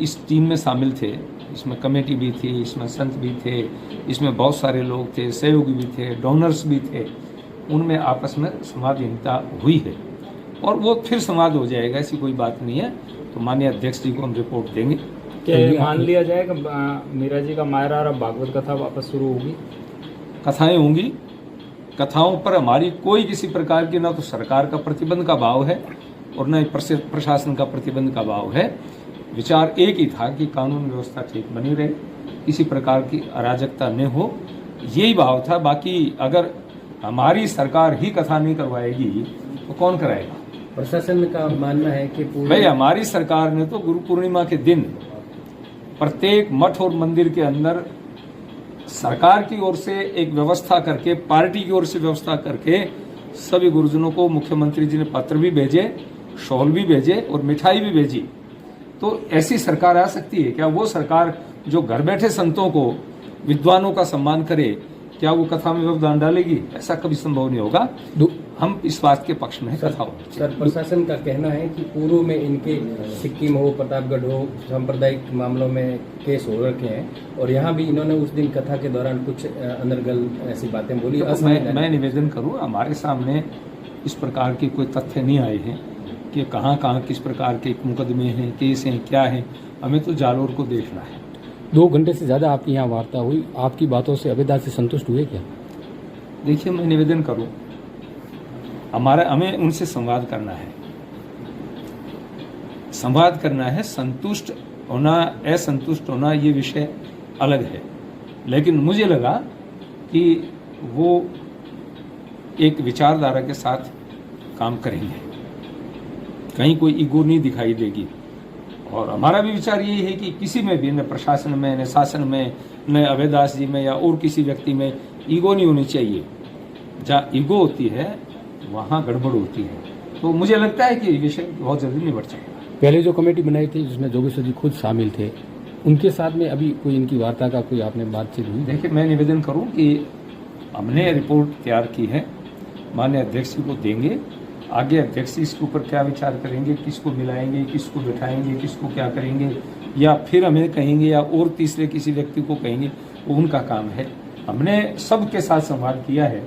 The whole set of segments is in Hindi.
इस टीम में शामिल थे, इसमें कमेटी भी थी, इसमें संत भी थे, इसमें बहुत सारे लोग थे, सहयोगी भी थे, डोनर्स भी थे। उनमें आपस में संवादहीनता हुई है और वो फिर संवाद हो जाएगा, ऐसी कोई बात नहीं है। तो माननीय अध्यक्ष जी को हम रिपोर्ट देंगे। क्या मान लिया जाएगा मीरा जी का मायरा और भागवत कथा वापस शुरू होगी? कथाएं होंगी, कथाओं पर हमारी कोई किसी प्रकार की ना तो सरकार का प्रतिबंध का भाव है और न ही प्रशासन का प्रतिबंध का भाव है। विचार एक ही था कि कानून व्यवस्था ठीक बनी रहे, किसी प्रकार की अराजकता न हो, यही भाव था। बाकी अगर हमारी सरकार ही कथा नहीं करवाएगी तो कौन कराएगा? प्रशासन का मानना है कि भाई हमारी सरकार ने तो गुरु पूर्णिमा के दिन प्रत्येक मठ और मंदिर के अंदर सरकार की ओर से एक व्यवस्था करके, पार्टी की ओर से व्यवस्था करके सभी गुरुजनों को मुख्यमंत्री जी ने पत्र भी भेजे, शॉल भी भेजे और मिठाई भी भेजी। तो ऐसी सरकार आ सकती है क्या? वो सरकार जो घर बैठे संतों को, विद्वानों का सम्मान करे, क्या वो कथा में व्यवधान डालेगी? ऐसा कभी संभव नहीं होगा। हम इस बात के पक्ष में है कथा हो। सर, प्रशासन का कहना है कि पूर्व में इनके सिक्किम हो, प्रतापगढ़ हो, सांप्रदायिक मामलों में केस हो रखे हैं और यहाँ भी इन्होंने उस दिन कथा के दौरान कुछ अनर्गल ऐसी बातें बोली। तो मैं निवेदन करूँ, हमारे सामने इस प्रकार के कोई तथ्य नहीं आए हैं कि कहाँ कहाँ किस प्रकार के मुकदमे हैं, केस हैं, क्या है। हमें तो जालोर को देखना है। 2 घंटे से ज़्यादा आपकी यहाँ वार्ता हुई, आपकी बातों से अभेदास से संतुष्ट हुए क्या? देखिए, मैं निवेदन करूं, हमें उनसे संवाद करना है, संवाद करना है। संतुष्ट होना, असंतुष्ट होना, ये विषय अलग है। लेकिन मुझे लगा कि वो एक विचारधारा के साथ काम करेंगे, कहीं कोई ईगो नहीं दिखाई देगी। और हमारा भी विचार यही है कि किसी में भी, न प्रशासन में, न शासन में, न अभयदास जी में या और किसी व्यक्ति में ईगो नहीं होनी चाहिए। जहाँ ईगो होती है वहाँ गड़बड़ होती है। तो मुझे लगता है कि ये विषय बहुत जल्दी निबट जाएगा। पहले जो कमेटी बनाई थी जिसमें जोगेश्वर जी खुद शामिल थे, उनके साथ में अभी कोई इनकी वार्ता का कोई आपने बातचीत हुई? देखिए, मैं निवेदन करूँ कि हमने रिपोर्ट तैयार की है, माननीय अध्यक्ष जी को देंगे। आगे अध्यक्ष जी इसके ऊपर क्या विचार करेंगे, किसको मिलाएंगे, किसको बिठाएंगे, किसको क्या करेंगे, या फिर हमें कहेंगे या और तीसरे किसी व्यक्ति को कहेंगे, वो उनका काम है। हमने सबके साथ संवाद किया है।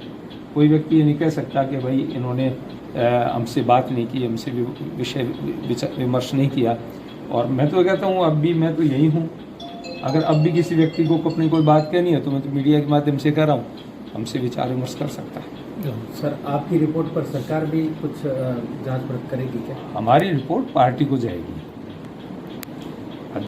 कोई व्यक्ति ये नहीं कह सकता कि भाई इन्होंने हमसे बात नहीं की, हमसे विषय विमर्श नहीं किया। और मैं तो कहता हूँ, अब भी मैं तो यही हूँ। अगर अब भी किसी व्यक्ति को अपनी कोई बात कहनी है तो मैं तो मीडिया के माध्यम से कह रहा हूँ, हमसे विचार विमर्श कर सकता है। सर, आपकी रिपोर्ट पर सरकार भी कुछ जांच परख करेगी क्या? हमारी रिपोर्ट पार्टी को जाएगी।